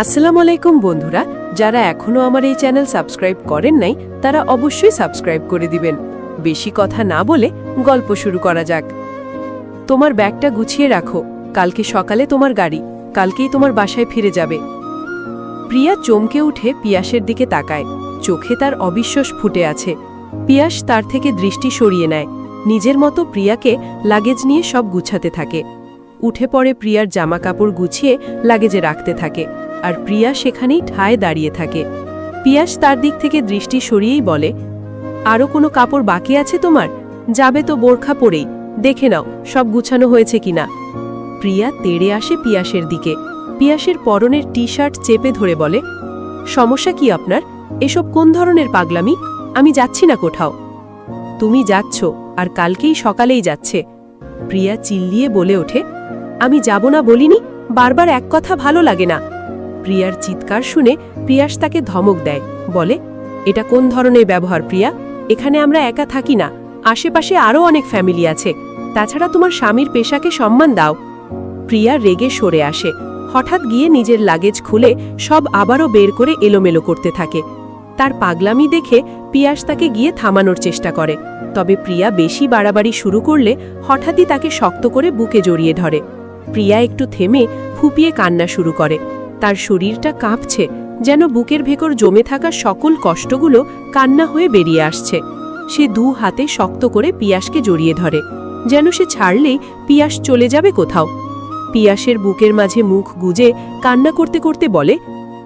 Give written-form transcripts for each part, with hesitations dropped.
আসসালামু আলাইকুম বন্ধুরা, যারা এখনো আমার এই চ্যানেল সাবস্ক্রাইব করেন নাই তারা অবশ্যই সাবস্ক্রাইব করে দিবেন। বেশি কথা না বলে গল্প শুরু করা যাক। তোমার ব্যাগটা গুছিয়ে রাখো, কালকে সকালে তোমার গাড়ি, কালকেই তোমার বাসায় ফিরে যাবে। প্রিয়া চমকে উঠে পিয়াসের দিকে তাকায়, চোখে তার অবিশ্বাস ফুটে আছে। পিয়াস তার থেকে দৃষ্টি সরিয়ে নেয়, নিজের মতো প্রিয়াকে লাগেজ নিয়ে সব গুছাতে থাকে। উঠে পড়ে প্রিয়ার জামা কাপড় গুছিয়ে লাগেজে রাখতে থাকে, আর প্রিয়া সেখানেই ঠায় দাঁড়িয়ে থাকে। পিয়াস তার দিক থেকে দৃষ্টি সরিয়েই বলে, আরও কোনো কাপড় বাকি আছে তোমার? যাবে তো বোরখা পরেই, দেখে নাও সব গুছানো হয়েছে কিনা। প্রিয়া তেড়ে আসে পিয়াসের দিকে, পিয়াসের পরনের টি শার্ট চেপে ধরে বলে, সমস্যা কি আপনার? এসব কোন ধরনের পাগলামি? আমি যাচ্ছি না কোথাও। তুমি যাচ্ছ, আর কালকেই সকালেই যাচ্ছে। প্রিয়া চিল্লিয়ে বলে ওঠে, আমি যাব না বলিনি, বারবার এক কথা ভালো লাগে না। প্রিয়ার চিৎকার শুনে পিয়াস তাকে ধমক দেয়, বলে, এটা কোন ধরনের ব্যবহার প্রিয়া? এখানে আমরা একা থাকি না, আশেপাশে আরও অনেক ফ্যামিলি আছে। তাছাড়া তোমার স্বামীর পেশাকে সম্মান দাও। প্রিয়া রেগে সরে আসে, হঠাৎ গিয়ে নিজের লাগেজ খুলে সব আবারও বের করে এলোমেলো করতে থাকে। তার পাগলামি দেখে পিয়াস তাকে গিয়ে থামানোর চেষ্টা করে, তবে প্রিয়া বেশি বাড়াবাড়ি শুরু করলে হঠাৎই তাকে শক্ত করে বুকে জড়িয়ে ধরে। প্রিয়া একটু থেমে ফুপিয়ে কান্না শুরু করে, তার শরীরটা কাঁপছে, যেন বুকের ভেতর জমে থাকা সকল কষ্টগুলো কান্না হয়ে বেরিয়ে আসছে। সে দু হাতে শক্ত করে পিয়াসকে জড়িয়ে ধরে, যেন সে ছাড়লেই পিয়াস চলে যাবে কোথাও। পিয়াসের বুকের মাঝে মুখ গুজে কান্না করতে করতে বলে,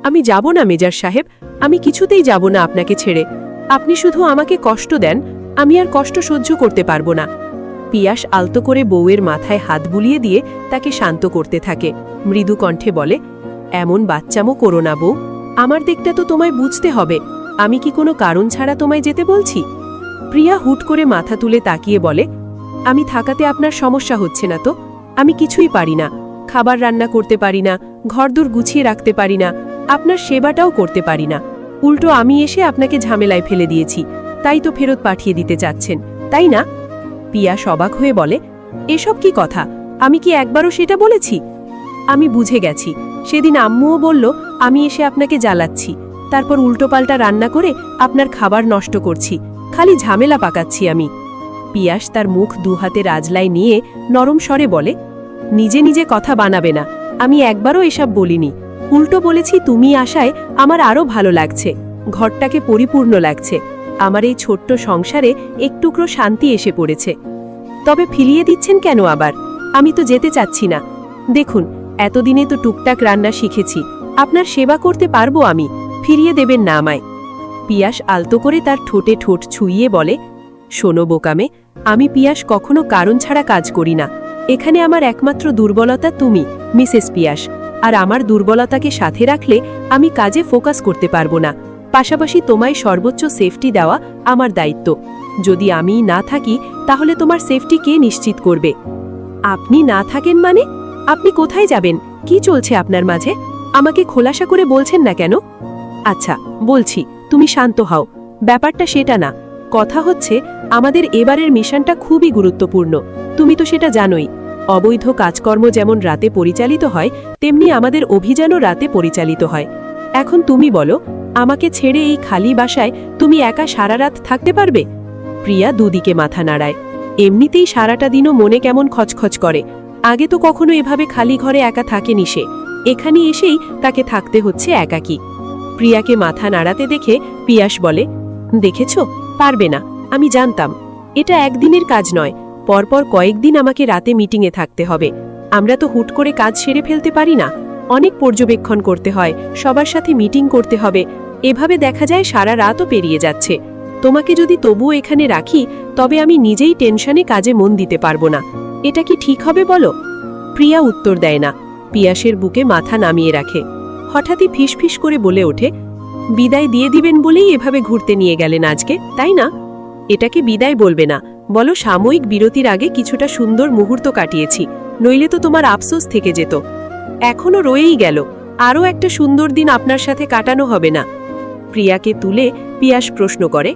আমি যাব না মেজর সাহেব, আমি কিছুতেই যাব না আপনাকে ছেড়ে। আপনি শুধু আমাকে কষ্ট দেন, আমি আর কষ্ট সহ্য করতে পারবো না। পিয়াস আলতো করে বউয়ের মাথায় হাত বুলিয়ে দিয়ে তাকে শান্ত করতে থাকে, মৃদু কণ্ঠে বলে, এমন বাচ্চামো করো না বউ, আমার দিকটা তো তোমায় বুঝতে হবে। আমি কি কোনো কারণ ছাড়া তোমায় যেতে বলছি? প্রিয়া হুট করে মাথা তুলে তাকিয়ে বলে, আমি থাকাতে আপনার সমস্যা হচ্ছে না তো? আমি কিছুই পারি না, খাবার রান্না করতে পারি না, ঘরদোর গুছিয়ে রাখতে পারি না, আপনার সেবাটাও করতে পারি না। উল্টো আমি এসে আপনাকে ঝামেলায় ফেলে দিয়েছি, তাই তো ফেরত পাঠিয়ে দিতে চাচ্ছেন, তাই না? পিয়াস অবাক হয়ে বলে, এসব কি কথা? আমি কি একবারও সেটা বলেছি? আমি বুঝে গেছি, সেদিন আম্মুও বলল আমি এসে আপনাকে জ্বালাচ্ছি, তারপর উল্টোপাল্টা রান্না করে আপনার খাবার নষ্ট করছি, খালি ঝামেলা পাকাচ্ছি আমি। পিয়াস তার মুখ দুহাতে রাজলাই নিয়ে নরম স্বরে বলে, নিজে নিজে কথা বানাবে না, আমি একবারও এসব বলিনি। উল্টো বলেছি তুমি আসায় আমার আরও ভালো লাগছে, ঘরটাকে পরিপূর্ণ লাগছে, আমার এই ছোট্ট সংসারে একটুকরো শান্তি এসে পড়েছে। তবে ফিরিয়ে দিচ্ছেন কেন আবার? আমি তো যেতে চাচ্ছি না। দেখুন, এতদিনে তো টুকটাক রান্না শিখেছি, আপনার সেবা করতে পারবো আমি, ফিরিয়ে দেবেন না আমায়। পিয়াস আলতো করে তার ঠোঁটে ঠোঁট ছুঁইয়ে বলে, শোনো বোকামে, আমি পিয়াস কখনো কারণ ছাড়া কাজ করি না। এখানে আমার একমাত্র দুর্বলতা তুমি, মিসেস পিয়াস, আর আমার দুর্বলতাকে সাথে রাখলে আমি কাজে ফোকাস করতে পারবো না। পাশাপাশি তোমায় সর্বোচ্চ সেফটি দেওয়া আমার দায়িত্ব। যদি আমি না থাকি তাহলে তোমার সেফটি কে নিশ্চিত করবে? আপনি না থাকেন মানে? আপনি কোথায় যাবেন? কি চলছে আপনার মাঝে? আমাকে খোলাসা করে বলছেন না কেন? আচ্ছা বলছি, তুমি শান্ত হও। ব্যাপারটা সেটা না, কথা হচ্ছে আমাদের এবারের মিশনটা খুবই গুরুত্বপূর্ণ, তুমি তো সেটা জানোই। অবৈধ কাজকর্ম যেমন রাতে পরিচালিত হয়, তেমনি আমাদের অভিযানও রাতে পরিচালিত হয়। এখন তুমি বলো, আমাকে ছেড়ে এই খালি বাসায় তুমি একা সারা রাত থাকতে পারবে? প্রিয়া দুদিকে মাথা নাড়ায়, এমনিতেই সারাটা দিনও মনে কেমন খচখচ করে। আগে তো কখনো এভাবে খালি ঘরে একা থাকেনি সে, এখানে এসেই তাকে থাকতে হচ্ছে একাকী। প্রিয়াকে মাথা নাড়াতে দেখে পিয়াস বলে, দেখেছ, পারবে না, আমি জানতাম। এটা একদিনের কাজ নয়, পরপর কয়েকদিন আমাকে রাতে মিটিংয়ে থাকতে হবে। আমরা তো হুট করে কাজ সেরে ফেলতে পারি না, অনেক পর্যবেক্ষণ করতে হয়, সবার সাথে মিটিং করতে হবে। এভাবে দেখা যায় সারা রাতও পেরিয়ে যাচ্ছে। তোমাকে যদি তবুও এখানে রাখি, তবে আমি নিজেই টেনশনে কাজে মন দিতে পারবো না। এটা কি ঠিক হবে বলো? প্রিয়া উত্তর দেয় না, পিয়াসের বুকে মাথা নামিয়ে রাখে। হঠাৎই ফিসফিস করে বলে ওঠে, বিদায় দিয়ে দিবেন বলেই এভাবে ঘুরতে নিয়ে গেলেন আজকে, তাই না? এটাকে বিদায় বলবে না, বলো সাময়িক বিরতির আগে কিছুটা সুন্দর মুহূর্ত কাটিয়েছি, নইলে তো তোমার আফসোস থেকে যেত। এখনো রয়েই গেল, আরও একটা সুন্দর দিন আপনার সাথে কাটানো হবে না। প্রিয়াকে তুলে পিয়াস প্রশ্ন করে,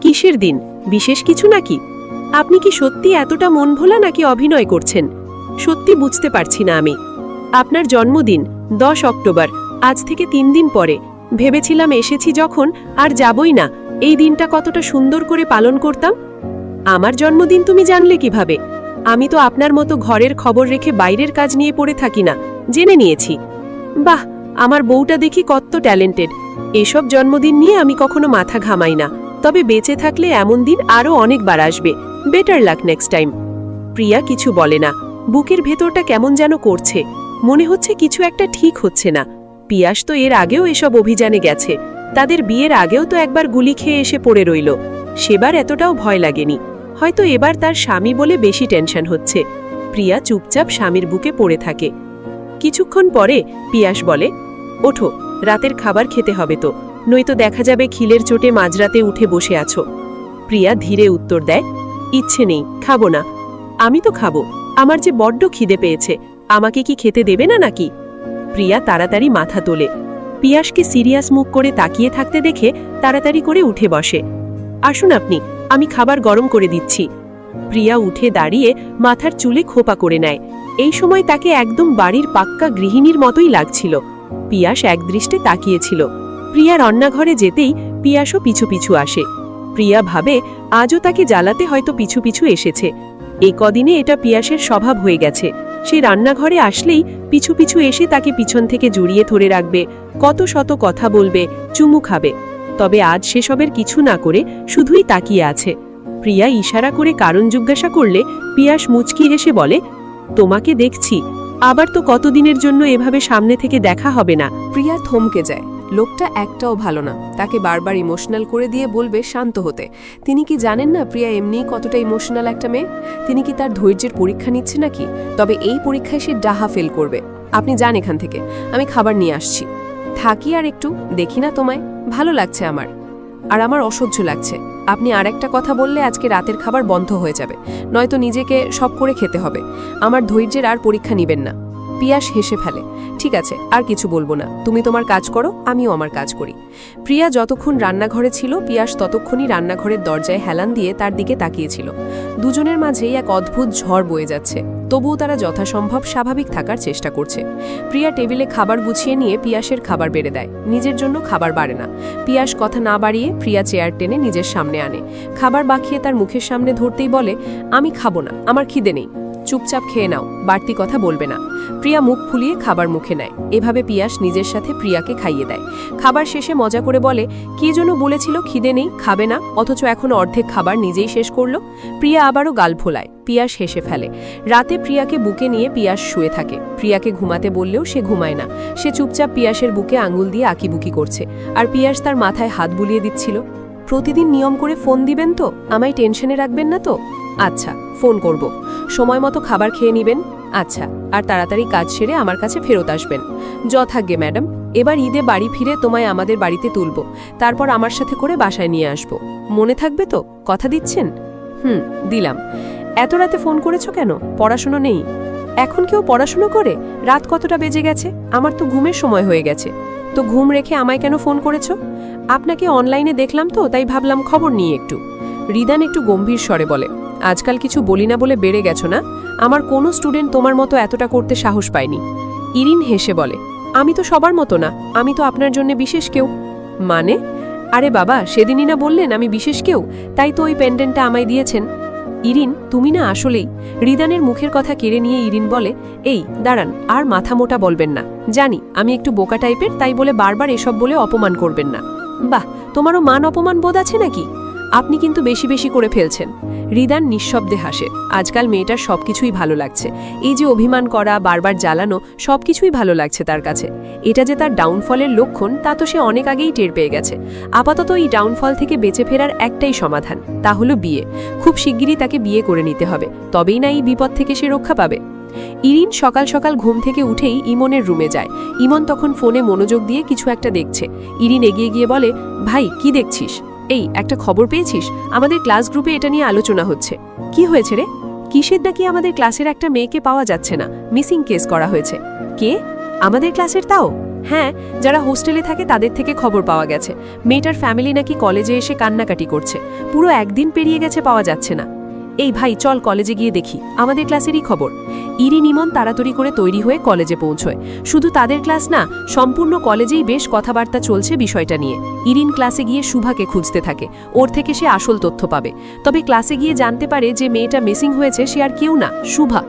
কিসের দিন? বিশেষ কিছু নাকি? আপনি কি সত্যি এতটা মন ভোলা নাকি অভিনয় করছেন? সত্যি বুঝতে পারছি না আমি। আপনার জন্মদিন 10 অক্টোবর, আজ থেকে 3 দিন পরে। ভেবেছিলাম এসেছি যখন আর যাবই না, এই দিনটা কতটা সুন্দর করে পালন করতাম। আমার জন্মদিন তুমি জানলে কিভাবে? আমি তো আপনার মতো ঘরের খবর রেখে বাইরের কাজ নিয়ে পড়ে থাকি না, জেনে নিয়েছি। বাহ, আমার বউটা দেখি কত ট্যালেন্টেড। এসব জন্মদিন নিয়ে আমি কখনো মাথা ঘামাই না, তবে বেঁচে থাকলে এমন দিন আরও অনেকবার আসবে। Better luck next time. Priya কিছু বলে না, বুকের ভেতরটা কেমন যেন করছে, মনে হচ্ছে কিছু একটা ঠিক হচ্ছে না। পিয়াস তো এর আগেও এসব অভিযানে গেছে, তাদের বিয়ের আগেও তো একবার গুলি খেয়ে এসে পড়ে রইল, সেবার এতটাও ভয় লাগেনি। হয়তো এবার তার স্বামী বলে বেশি টেনশন হচ্ছে। প্রিয়া চুপচাপ স্বামীর বুকে পড়ে থাকে। কিছুক্ষণ পরে পিয়াস বলে, ওঠো, রাতের খাবার খেতে হবে তো, নয়তো দেখা যাবে খিলের চোটে মাঝরাতে উঠে বসে আছো। প্রিয়া ধীরে উত্তর দেয়, ইচ্ছে নেই, খাবো না। আমি তো খাবো, আমার যে বড্ড খিদে পেয়েছে, আমাকে কি খেতে দেবে না নাকি? প্রিয়া তাড়াতাড়ি মাথা তোলে। পিয়াসকে সিরিয়াস মুখ করে তাকিয়ে থাকতে দেখে তাড়াতাড়ি করে উঠে বসে। আসুন আপনি, আমি খাবার গরম করে দিচ্ছি। প্রিয়া উঠে দাঁড়িয়ে মাথার চুলে খোপা করে নেয়। এই সময় তাকে একদম বাড়ির পাক্কা গৃহিণীর মতোই লাগছিল। পিয়াস একদৃষ্টে তাকিয়েছিল। প্রিয়া রান্নাঘরে যেতেই পিয়াসও পিছু পিছু আসে। প্রিয়া ভাবে আজও তাকে জ্বালাতে হয়তো পিছু পিছু এসেছে। এই কদিনে এটা পিয়াসের স্বভাব হয়ে গেছে। সে রান্নাঘরে আসলেই পিছু পিছু এসে তাকে পিছন থেকে জড়িয়ে ধরে রাখবে, কত শত কথা বলবে, চুমু খাবে। তবে আজ সেসবের কিছু না করে শুধুই তাকিয়ে আছে। প্রিয়া ইশারা করে কারণ জিজ্ঞাসা করলে পিয়াস মুচকি হেসে বলে, তোমাকে দেখছি, আবার তো কতদিনের জন্য এভাবে সামনে থেকে দেখা হবে না। প্রিয়া থমকে যায়। লোকটা একটাও ভালো না, তাকে বারবার ইমোশনাল করে দিয়ে বলবে শান্ত হতে। তিনি কি জানেন না প্রিয়া এমনিই কতটা ইমোশনাল একটা মেয়ে? তিনি কি তার ধৈর্যের পরীক্ষা নিচ্ছে নাকি? তবে এই পরীক্ষায় সে ডাহা ফেল করবে। আপনি যান এখান থেকে, আমি খাবার নিয়ে আসছি। থাকি আর একটু, দেখি না তোমায়, ভালো লাগছে আমার। আর আমার অসহ্য লাগছে। আপনি আর একটা কথা বললে আজকে রাতের খাবার বন্ধ হয়ে যাবে, নয়তো নিজেকে সব করে খেতে হবে। আমার ধৈর্যের আর পরীক্ষা নিবেন না। পিয়াস হেসে ফেলে, ঠিক আছে, আর কিছু বলবো না, তুমি তোমার কাজ করো, আমিও আমার কাজ করি। প্রিয়া যতক্ষণ রান্নাঘরে ছিল, পিয়াস ততক্ষণই রান্নাঘরের দরজায় হেলান দিয়ে তার দিকে তাকিয়েছিল। দুজনের মাঝেই এক অদ্ভুত ঝড় বয়ে যাচ্ছে, তবুও তারা যথাসম্ভব স্বাভাবিক থাকার চেষ্টা করছে। প্রিয়া টেবিলে খাবার গুছিয়ে নিয়ে পিয়াসের খাবার বেড়ে দেয়, নিজের জন্য খাবার বাড়ে না। পিয়াস কথা না বাড়িয়ে প্রিয়া চেয়ার টেনে নিজের সামনে আনে, খাবার বাখিয়ে তার মুখের সামনে ধরতেই বলে, আমি খাবো না, আমার খিদে নেই, চুপচাপ খেয়ে নাও, বাড়তি কথা বলবে না। প্রিয়া মুখ ফুলিয়ে খাবার মুখে নেয়। এভাবে পিয়াস নিজের সাথে প্রিয়াকে খাইয়ে দেয়। খাবার শেষে মজা করে বলে, কে যেন বলেছিল খিদে নেই, খাবে না, অথচ এখন অর্ধেক খাবার নিজেই শেষ করলো। প্রিয়া আবারও গাল ফোলায়। পিয়াস হেসে ফেলে। রাতে প্রিয়াকে বুকে নিয়ে পিয়াস শুয়ে থাকে। প্রিয়াকে ঘুমাতে বললেও সে ঘুমায় না, সে চুপচাপ পিয়াসের বুকে আঙুল দিয়ে আঁকিবুকি করছে, আর পিয়াস তার মাথায় হাত বুলিয়ে দিচ্ছিল। প্রতিদিন নিয়ম করে ফোন দিবেন তো, আমায় টেনশনে রাখবেন না তো? আচ্ছা, ফোন করব। সময় মতো খাবার খেয়ে নিবেন। আচ্ছা, আর তাড়াতাড়ি কাজ সেরে আমার কাছে ফেরত আসবেন। যথাজ্ঞে ম্যাডাম, এবার ঈদে বাড়ি ফিরে তোমায় আমাদের বাড়িতে তুলব, তারপর আমার সাথে করে বাসায় নিয়ে আসব। মনে থাকবে তো, কথা দিচ্ছেন? দিলাম। এত রাতে ফোন করেছো কেন? পড়াশুনো নেই? এখন কেউ পড়াশুনো করে? রাত কতটা বেজে গেছে, আমার তো ঘুমের সময় হয়ে গেছে। তো ঘুম রেখে আমায় কেন ফোন করেছো? আপনাকে অনলাইনে দেখলাম তো, তাই ভাবলাম খবর নিয়ে একটু। রিদান একটু গম্ভীর স্বরে বলে, আজকাল কিছু বলি না বলে বেড়ে গেছো না? আমার কোনো স্টুডেন্ট তোমার মতো এতটা করতে সাহস পায়নি। ইরিন হেসে বলে, আমি তো সবার মতো না, আমি তো আপনার জন্য বিশেষ কেউ। মানে? আরে বাবা, সেদিনই না বললেন আমি বিশেষ কেউ, তাই তো ওই পেন্ডেন্টটা আমায় দিয়েছেন। ইরিন, তুমি না আসলেই। রিদানের মুখের কথা কেড়ে নিয়ে ইরিন বলে, এই দাঁড়ান, আর মাথা মোটা বলবেন না, জানি আমি একটু বোকা টাইপের, তাই বলে বারবার এসব বলে অপমান করবেন না। বাহ, তোমারও মান অপমান বোধ আছে নাকি? আপনি কিন্তু বেশি বেশি করে ফেলছেন। রিদান নিঃশব্দে হাসে। আজকাল মেয়েটার সবকিছুই ভালো লাগছে, এই যে অভিমান করা, বারবার জ্বালানো, সবকিছুই ভালো লাগছে তার কাছে। এটা যে তার ডাউনফলের লক্ষণ, তা তো সে অনেক আগেই টের পেয়ে গেছে। আপাতত এই ডাউনফল থেকে বেঁচে ফেরার একটাই সমাধান, তা হলো বিয়ে। খুব শিগগিরই তাকে বিয়ে করে নিতে হবে, তবেই না এই বিপদ থেকে সে রক্ষা পাবে। ইরিন সকাল সকাল ঘুম থেকে উঠেই ইমনের রুমে যায়। ইমন তখন ফোনে মনোযোগ দিয়ে কিছু একটা দেখছে। ইরিন এগিয়ে গিয়ে বলে, ভাই কি দেখছিস? এই একটা খবর পেয়েছিস? আমাদের ক্লাস গ্রুপে এটা নিয়ে আলোচনা হচ্ছে। কি হয়েছে রে? কিসের নাকি আমাদের ক্লাসের একটা মেয়েকে পাওয়া যাচ্ছে না, মিসিং কেস করা হয়েছে। কে? আমাদের ক্লাসের? তাও? হ্যাঁ, যারা হোস্টেলে থাকে তাদের থেকে খবর পাওয়া গেছে। মেয়েটার ফ্যামিলি নাকি কলেজে এসে কান্নাকাটি করছে, পুরো একদিন পেরিয়ে গেছে পাওয়া যাচ্ছে না। এই ভাই চল কলেজে গিয়ে দেখি, আমাদের ক্লাসেরই খবর। ইরিন ইমন তাড়াতাড়ি করে তৈরি হয়ে কলেজে পৌঁছয়। শুধু তাদের ক্লাস না, সম্পূর্ণ কলেজেই বেশ কথাবার্তা চলছে বিষয়টা নিয়ে। ইরিন ক্লাসে গিয়ে শুভাকে খুঁজতে থাকে, ওর থেকে সে আসল তথ্য পাবে। তবে ক্লাসে গিয়ে জানতে পারে যে মেয়েটা মিসিং হয়েছে সে আর কেউ না, শুভা।